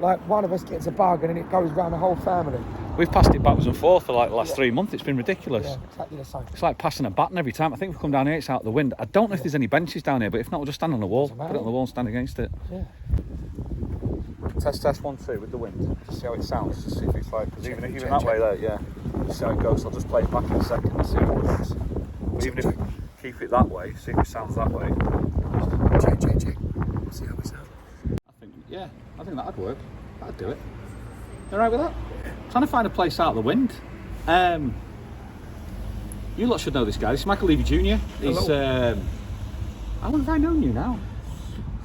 like one of us gets a bug and then it goes around the whole family. We've passed it backwards and forth for like the last 3 months. It's been ridiculous. Yeah, exactly the same. It's like passing a baton every time. I think we come down here, it's out the wind. I don't know if there's any benches down here, but if not, we'll just stand on the wall. Put it on the wall and stand against it. Yeah. Test 1 2 with the wind. Just see how it sounds. Just see if it's like, because even that way there, yeah. Just see how it goes. I'll just play it back in a second and see how it is. Even if we keep it that way, see if it sounds that way. Check. See how it sounds. I think that'd work. That'd do it. You alright with that? Trying to find a place out of the wind. You lot should know this guy. This is Michael Leavy Jr. He's how long have I known you now?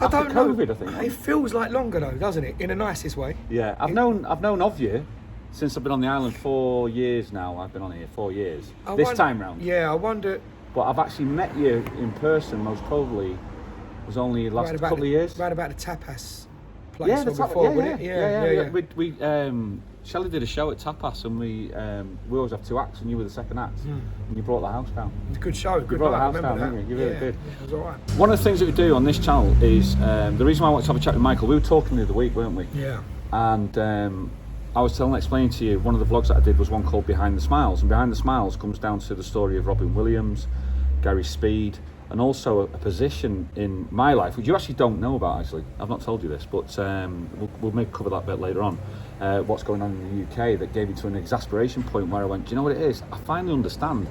After COVID, I think. It feels like longer though, doesn't it? In the nicest way. Yeah, I've known of you since I've been on the island 4 years now. I've been on here 4 years. Time round. Yeah, I wonder. But I've actually met you in person. Most probably was only the last couple of years. Right about the tapas place. Yeah, the before, yeah. We Shelley did a show at Tapas, and we always have 2 acts, and you were the second act, and you brought the house down. It's a good show. You brought the house down, didn't you? You really did. Yeah, it was all right. One of the things that we do on this channel is the reason why I want to have a chat with Michael. We were talking the other week, weren't we? Yeah. And I was explaining to you, one of the vlogs that I did was one called Behind the Smiles, and Behind the Smiles comes down to the story of Robin Williams, Gary Speed, and also a position in my life which you actually don't know about. Actually, I've not told you this, but we'll maybe cover that bit later on. What's going on in the UK that gave me to an exasperation point where I went, do you know what it is? I finally understand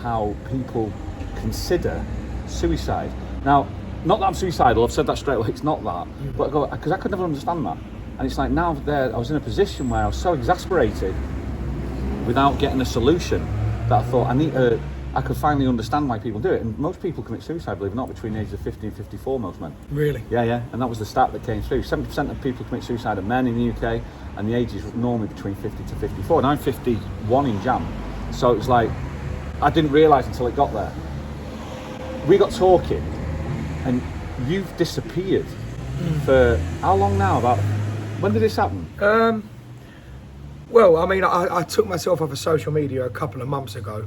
how people consider suicide. Now, not that I'm suicidal, I've said that straight away, it's not that, but I go, because I could never understand that. And it's like now I was in a position where I was so exasperated without getting a solution that I thought I could finally understand why people do it. And most people commit suicide, believe it or not, between the ages of 50 and 54, most men. Really? Yeah. And that was the stat that came through. 70% of people commit suicide are men in the UK, and the age is normally between 50 to 54. And I'm 51 in Jan. So it was like, I didn't realise until it got there. We got talking, and you've disappeared for how long now? When did this happen? Well, I mean, I took myself off of social media a couple of months ago.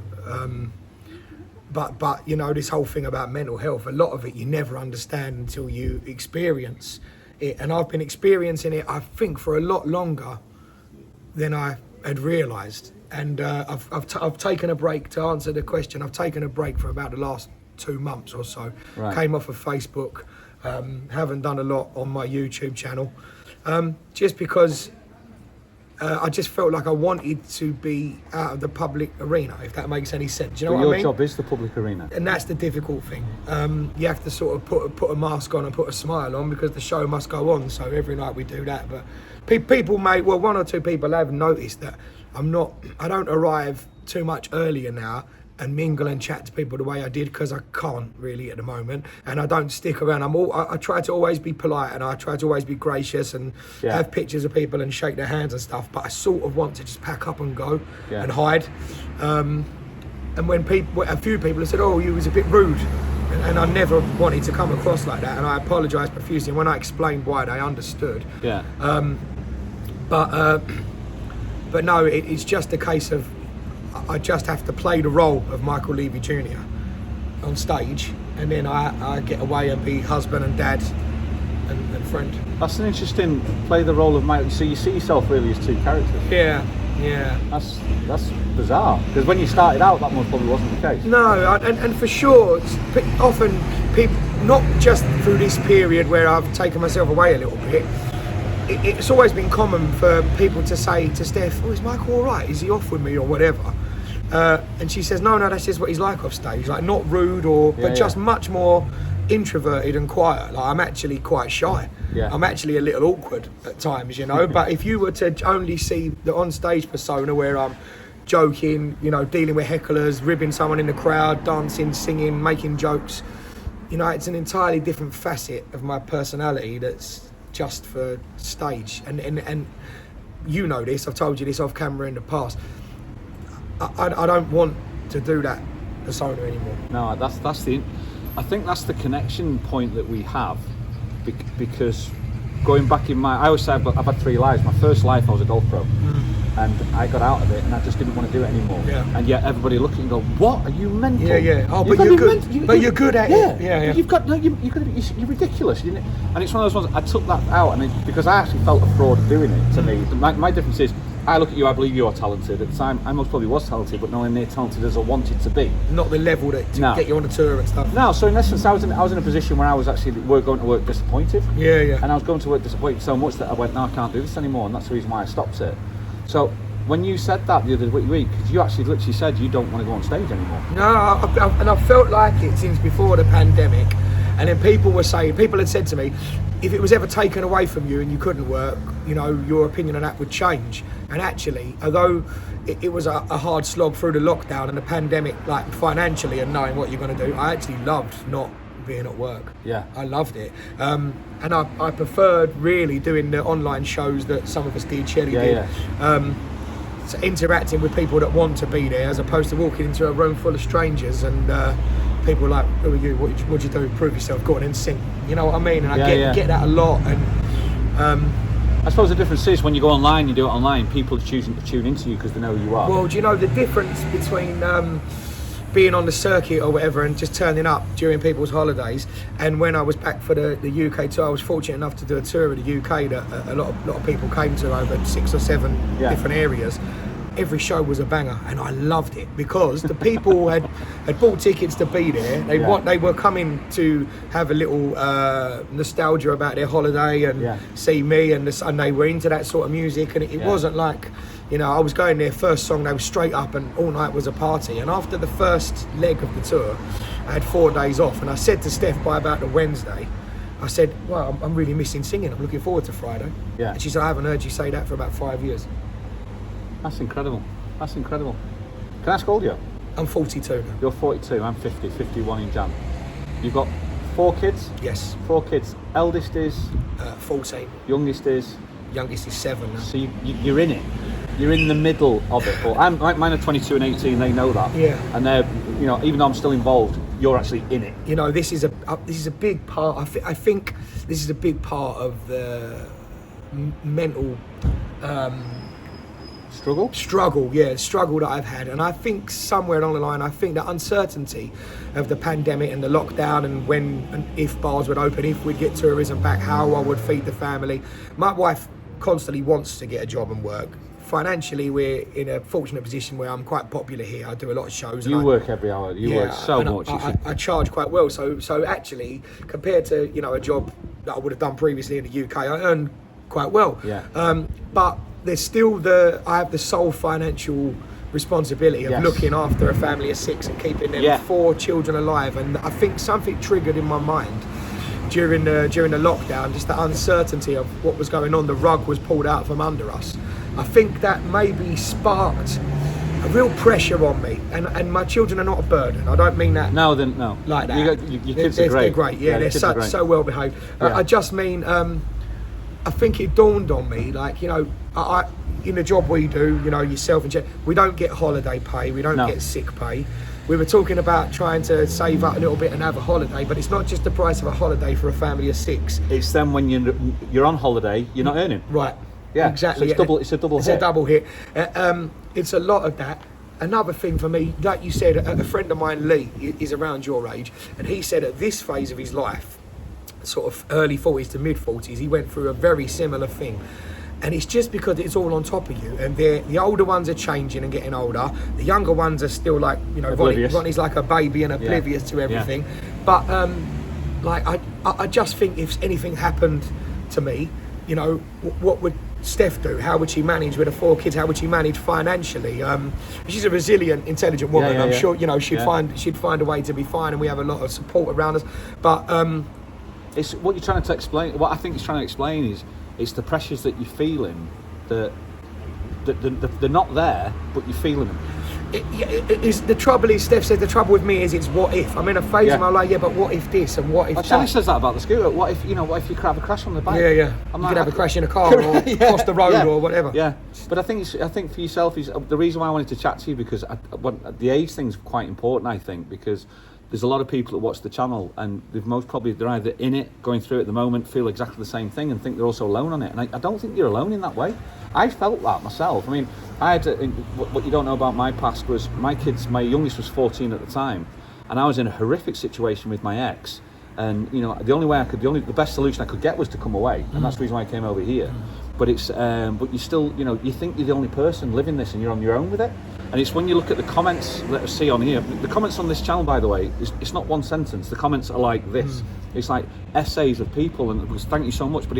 But you know, this whole thing about mental health, a lot of it you never understand until you experience it. And I've been experiencing it, I think, for a lot longer than I had realised. And I've taken a break, to answer the question. I've taken a break for about the last 2 months or so. Right. Came off of Facebook, haven't done a lot on my YouTube channel, just because I just felt like I wanted to be out of the public arena, if that makes any sense. Do you know what I mean? Your job is the public arena. And that's the difficult thing. You have to sort of put a mask on and put a smile on, because the show must go on. So every night we do that. But people may, well, 1 or 2 people have noticed that I don't arrive too much earlier now and mingle and chat to people the way I did, because I can't really at the moment, and I don't stick around. I try to always be polite, and I try to always be gracious and have pictures of people and shake their hands and stuff, but I sort of want to just pack up and go and hide. And when a few people have said, oh, you was a bit rude, and I never wanted to come across like that, and I apologise profusely. And when I explained why, they understood. But no, it's just a case of I just have to play the role of Michael Leavy Jr. on stage, and then I get away and be husband and dad and friend. That's an interesting, play the role of Michael. So you see yourself really as 2 characters. Yeah. That's bizarre, because when you started out, that most probably wasn't the case. No, and for sure, often people, not just through this period where I've taken myself away a little bit, it's always been common for people to say to Steph, oh, is Michael all right? Is he off with me or whatever? And she says, no, that's just what he's like off stage. Like, not rude but just much more introverted and quiet. Like, I'm actually quite shy. I'm actually a little awkward at times, you know. But if you were to only see the on-stage persona where I'm joking, you know, dealing with hecklers, ribbing someone in the crowd, dancing, singing, making jokes, you know, it's an entirely different facet of my personality that's just for stage. And you know this, I've told you this off camera in the past. I don't want to do that persona anymore. No, I think that's the connection point that we have, because going back in I always say I've had 3 lives. My first life I was a golf pro, and I got out of it, and I just didn't want to do it anymore. Yeah. And yet everybody looked at you and go, "What? Are you mental?" Yeah. Oh, You've but got to you're be good. mental. But you're good at it. Yeah. You've got no. You're ridiculous. And it's one of those ones. I took that out, and because I actually felt a fraud doing it. To me, my difference is, I look at you, I believe you are talented. At the time, I most probably was talented, but nowhere near talented as I wanted to be. Not the level to get you on a tour and stuff. No, so in essence, I was in a position where I was actually going to work disappointed. Yeah. And I was going to work disappointed so much that I went, no, I can't do this anymore, and that's the reason why I stopped it. So when you said that the other week, because you actually literally said you don't want to go on stage anymore. No, and I felt like it since before the pandemic. And then people had said to me, if it was ever taken away from you and you couldn't work, your opinion on that would change. And actually, although it was a hard slog through the lockdown and the pandemic, like financially and knowing what you're going to do, I actually loved not being at work. Yeah. I loved it. And I preferred really doing the online shows that some of us did, Shelley did. So interacting with people that want to be there, as opposed to walking into a room full of strangers and people like, who are you? What'd you do? Prove yourself. Go on and sing. You know what I mean? And I get that a lot. And I suppose the difference is when you go online, you do it online, people are choosing to tune into you because they know who you are. Well, do you know the difference between being on the circuit or whatever and just turning up during people's holidays, and when I was back for the UK tour, I was fortunate enough to do a tour of the UK that a lot of people came to over 6 or 7 different areas. Every show was a banger, and I loved it because the people had bought tickets to be there. They were coming to have a little nostalgia about their holiday and see me, and they were into that sort of music. And it wasn't like, I was going there, first song, they were straight up, and all night was a party. And after the first leg of the tour, I had 4 days off, and I said to Steph by about the Wednesday, I said, well, I'm really missing singing. I'm looking forward to Friday. Yeah. And she said, I haven't heard you say that for about 5 years. That's incredible. Can I ask how old you are? I'm 42 now. You're 42, I'm 50, 51 in Jan. You've got 4 kids? Yes. 4 kids. Eldest is? 14. Youngest is? Youngest is 7 now. So you're in it. You're in the middle of it. Well, mine are 22 and 18, they know that. Yeah. And they're, even though I'm still involved, you're actually in it. This is a big part. I think this is a big part of the mental struggle that I've had. And I think somewhere along the line, I think the uncertainty of the pandemic and the lockdown, and when and if bars would open, if we'd get tourism back, how I would feed the family. My wife constantly wants to get a job and work. Financially, we're in a fortunate position where I'm quite popular here. I do a lot of shows. You work every hour. You work so much. I charge quite well. So actually, compared to a job that I would have done previously in the UK, I earn quite well. Yeah. But there's still I have the sole financial responsibility of looking after a family of 6 and keeping them 4 children alive. And I think something triggered in my mind during the lockdown, just the uncertainty of what was going on. The rug was pulled out from under us. I think that maybe sparked a real pressure on me, and my children are not a burden. I don't mean that. No. Like that. Your kids are great. They're great. Yeah, they're so well behaved. I just mean, I think it dawned on me, like, I in the job we do, yourself and Jeff, we don't get holiday pay, we don't get sick pay. We were talking about trying to save up a little bit and have a holiday, but it's not just the price of a holiday for a family of 6. It's then when you're on holiday, you're not earning. Right. Yeah, exactly. So it's a double hit. It's a double hit. It's a lot of that. Another thing for me, like you said, a friend of mine, Lee, is around your age, and he said at this phase of his life, sort of early 40s to mid 40s, he went through a very similar thing. And it's just because it's all on top of you, and the older ones are changing and getting older. The younger ones are still like, Ronnie's like a baby and oblivious to everything. Yeah. But I just think if anything happened to me, what would Steph do? How would she manage with the 4 kids? How would she manage financially? She's a resilient, intelligent woman. I'm sure she'd find a way to be fine, and we have a lot of support around us. But it's what you're trying to explain. What I think it's trying to explain is it's the pressures that you're feeling that they're not there, but you're feeling them. The trouble is, Steph said, the trouble with me is it's what if. I'm in a phase of my life, but what if this and what if that? Shelly says that about the scooter. What if you could have a crash on the bike? Yeah. You could have a crash in a car or cross the road or whatever. Yeah, but I think for yourself is the reason why I wanted to chat to you, because the age thing's quite important. I think because there's a lot of people that watch the channel and they're either in it, going through it at the moment, feel exactly the same thing and think they're also alone on it. And I don't think you're alone in that way. I felt that myself. I mean, what you don't know about my past was my youngest was 14 at the time, and I was in a horrific situation with my ex. And the best solution I could get was to come away, and that's the reason why I came over here. But but you still, you think you're the only person living this, and you're on your own with it. And it's when you look at the comments that I see on here. The comments on this channel, by the way, it's not one sentence. The comments are like this. It's like essays of people, and thank you so much. But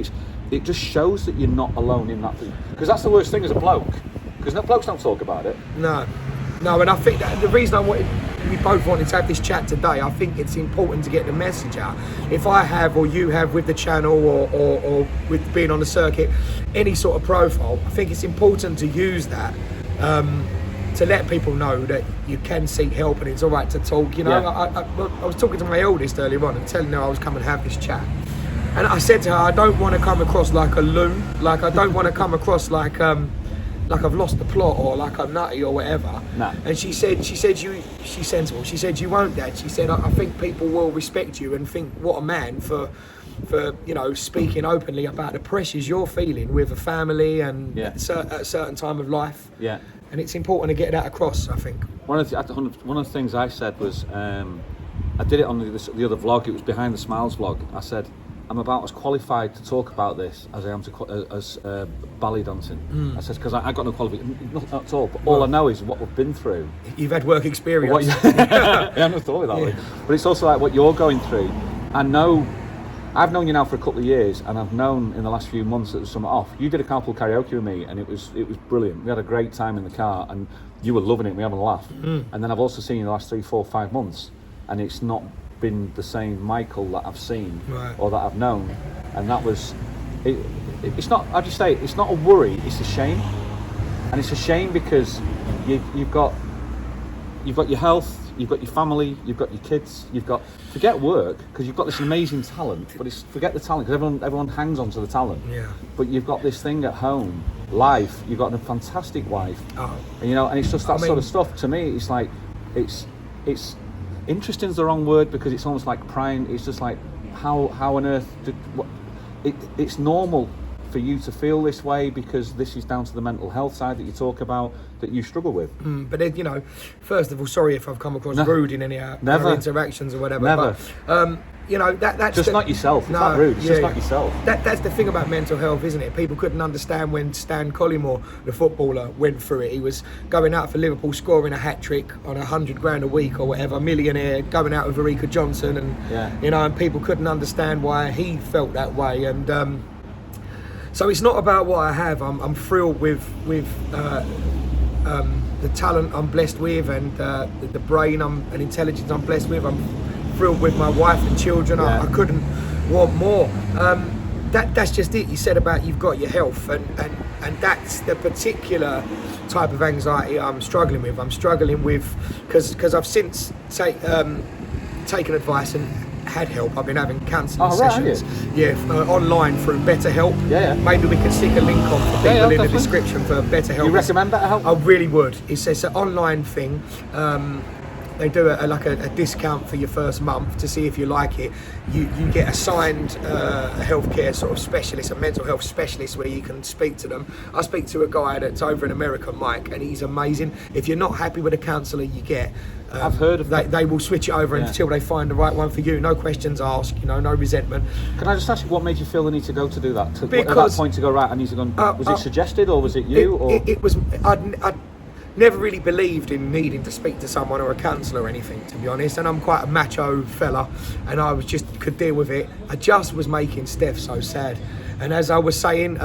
it just shows that you're not alone in that thing. Because that's the worst thing as a bloke. Because blokes don't talk about it. No, and I think that the reason we both wanted to have this chat today, I think it's important to get the message out. If I have, or you have with the channel, or with being on the circuit, any sort of profile, I think it's important to use that to let people know that you can seek help and it's all right to talk. I was talking to my eldest earlier on and telling her I was coming to have this chat. And I said to her, I don't want to come across like a loon. Like, I don't want to come across like I've lost the plot or like I'm nutty or whatever. No. And she's sensible. She said, you won't, Dad. She said, I think people will respect you and think, what a man for speaking openly about the pressures you're feeling with a family and at a certain time of life. Yeah. And it's important to get that across, I think. One of the things I said was, I did it on the other vlog. It was Behind the Smiles vlog. I said, I'm about as qualified to talk about this as I am as ballet dancing. I said, because I got no qualification, not at all. But all I know is what we've been through. You've had work experience. Yeah, I never thought of it that way. But it's also like what you're going through. I've known you now for a couple of years, and I've known in the last few months that there's something off. You did a carpool karaoke with me, and it was brilliant. We had a great time in the car, and you were loving it. We having a laugh. And then I've also seen you the last 3, 4, 5 months, and it's not been the same Michael that I've seen or that I've known. And that was it's not, I'd just say, it's not a worry, it's a shame. And it's a shame because you've got your health, you've got your family, you've got your kids, forget work, because you've got this amazing talent, but forget the talent, because everyone hangs on to the talent. Yeah. But you've got this thing at home, life, you've got a fantastic wife. And it's just that sort of stuff. To me, it's like, it's interesting is the wrong word, because it's almost like prying. It's just like, how on earth it's normal for you to feel this way, because this is down to the mental health side that you talk about, that you struggle with. But then, first of all, sorry if I've come across rude in any our interactions or whatever. Never. But, that's just not yourself. It's not rude. It's just not yourself. That's the thing about mental health, isn't it? People couldn't understand when Stan Collymore, the footballer, went through it. He was going out for Liverpool, scoring a hat trick on $100,000 a week or whatever, millionaire, going out with Erika Johnson, and and people couldn't understand why he felt that way. And so it's not about what I have. I'm thrilled with the talent I'm blessed with, and the brain and intelligence I'm blessed with. I'm thrilled with my wife and children. I couldn't want more. That's just it. You said about you've got your health, and that's the particular type of anxiety I'm struggling with. I'm struggling with because I've since taken advice and had help. I've been having counselling sessions, online through BetterHelp. Maybe we could stick a link on for people in the description for BetterHelp. You recommend BetterHelp? I really would. It's an online thing. They do a discount for your first month to see if you like it. You get assigned a healthcare sort of specialist, a mental health specialist, where you can speak to them. I speak to a guy that's over in America, Mike, and he's amazing. If you're not happy with the counsellor you get, I've heard of that. They will switch it over until they find the right one for you. No questions asked, no resentment. Can I just ask you, what made you feel the need to go to do that? At that point to go, right, I need to go. Was it suggested, or was it you? It was. I'd never really believed in needing to speak to someone or a counsellor or anything, to be honest. And I'm quite a macho fella, and I was just could deal with it. I just was making Steph so sad. And as I was saying,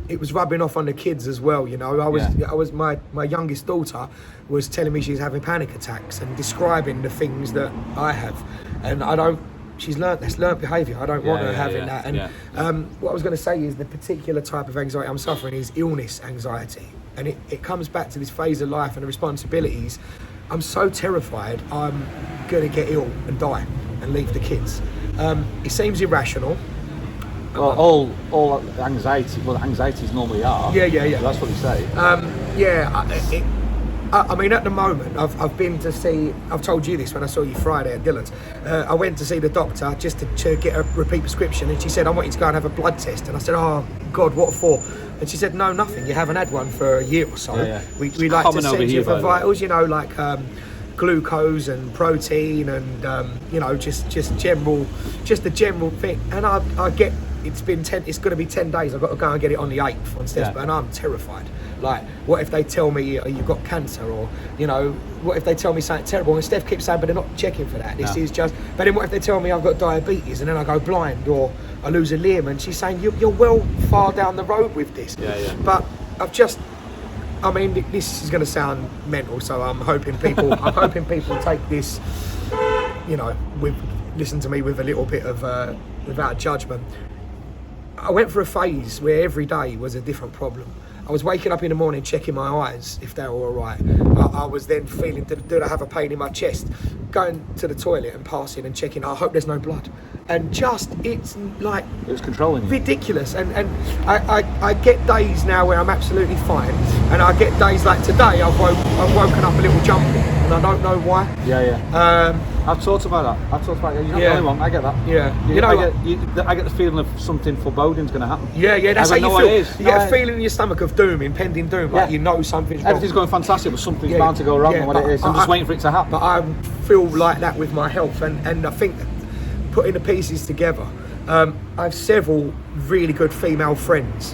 it was rubbing off on the kids as well. I was my youngest daughter was telling me she's having panic attacks and describing the things that I have, and I don't. That's learnt behaviour. I don't want her having that. And what I was going to say is the particular type of anxiety I'm suffering is illness anxiety, and it comes back to this phase of life and the responsibilities. I'm so terrified I'm going to get ill and die and leave the kids. It seems irrational. Well, all anxieties normally are. Yeah. That's what you say. I mean, at the moment, I've been to see. I've told you this when I saw you Friday at Dillard's. I went to see the doctor just to get a repeat prescription, and she said, "I want you to go and have a blood test." And I said, "Oh God, what for?" And she said, "No, nothing. You haven't had one for a year or so. Yeah. We like to send you for vitals, like glucose and protein and just the general thing." And I get it's going to be 10 days. I've got to go and get it on the 8th on Steph's, and I'm terrified. Like, what if they tell me you've got cancer, or what if they tell me something terrible? And Steph keeps saying, but they're not checking for that. This is just. But then what if they tell me I've got diabetes and then I go blind or I lose a limb? And she's saying you're well far down the road with this. Yeah. But I mean, this is going to sound mental, so I'm hoping people take this, listen to me with a little bit of without judgment. I went for a phase where every day was a different problem. I was waking up in the morning checking my eyes if they were all right. I was then feeling, did I have a pain in my chest? Going to the toilet and passing and checking, I hope there's no blood. And it's like... It was controlling you. Ridiculous. And I get days now where I'm absolutely fine. And I get days like today, I've woken up a little jumpy. And I don't know why. Yeah. I've talked about that. You're not the only one. I get that. Yeah. I get the feeling of something foreboding's going to happen. Yeah. That's how you feel. It is. You get a feeling in your stomach of doom, impending doom. Like something's wrong. Everything's going fantastic, but something's bound to go wrong. And what it is, I'm just waiting for it to happen. But I feel like that with my health, and I think putting the pieces together. I have several really good female friends.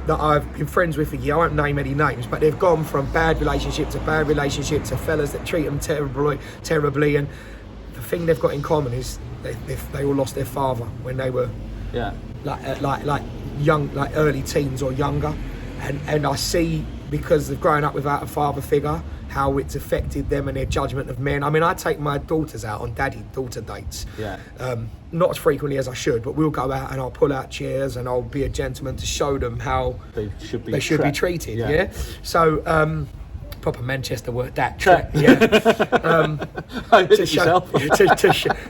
That I've been friends with for years. I won't name any names, but they've gone from bad relationship to fellas that treat them terribly. And the thing they've got in common is they all lost their father when they were like young, like early teens or younger. And I see, because of growing up without a father figure, how it's affected them and their judgment of men. I mean, I take my daughters out on daddy-daughter dates. Not as frequently as I should, but we'll go out and I'll pull out chairs and I'll be a gentleman to show them how they should be treated. Yeah. So, proper Manchester word, that.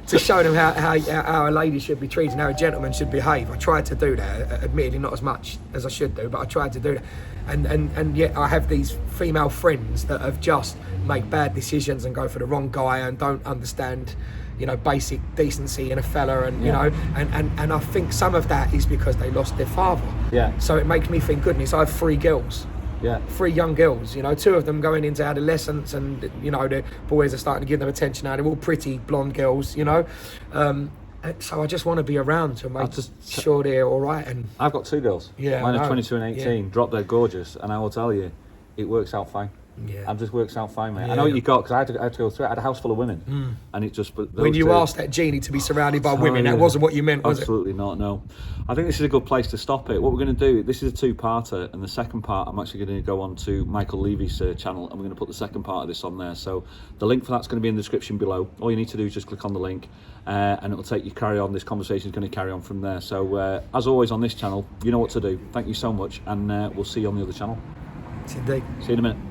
To show them how a lady should be treated and how a gentleman should behave. I tried to do that, admittedly not as much as I should do, but I tried to do that. And yet I have these female friends that have just make bad decisions and go for the wrong guy and don't understand, basic decency in a fella, and and I think some of that is because they lost their father. So it makes me think, goodness, I have 3 girls. 3 young girls, 2 of them going into adolescence, and the boys are starting to give them attention now. They're all pretty blonde girls, so I just want to be around to make sure they're all right. And I've got 2 girls. Mine are 22 and 18. Drop dead gorgeous, and I will tell you, it works out fine. It just works out fine, mate. I know what you got, because I had to go through it. I had a house full of women, and it just... When you asked that genie to be surrounded by women, that wasn't what you meant, was it? Absolutely not, no. I think this is a good place to stop it. What we're going to do, this is a 2-parter, and the second part, I'm actually going to go on to Michael Leavy's channel, and we're going to put the second part of this on there. So the link for that's going to be in the description below. All you need to do is just click on the link, and it'll take you carry on. This conversation is going to carry on from there. So as always on this channel, you know what to do. Thank you so much, and we'll see you on the other channel. Indeed. See you in a minute.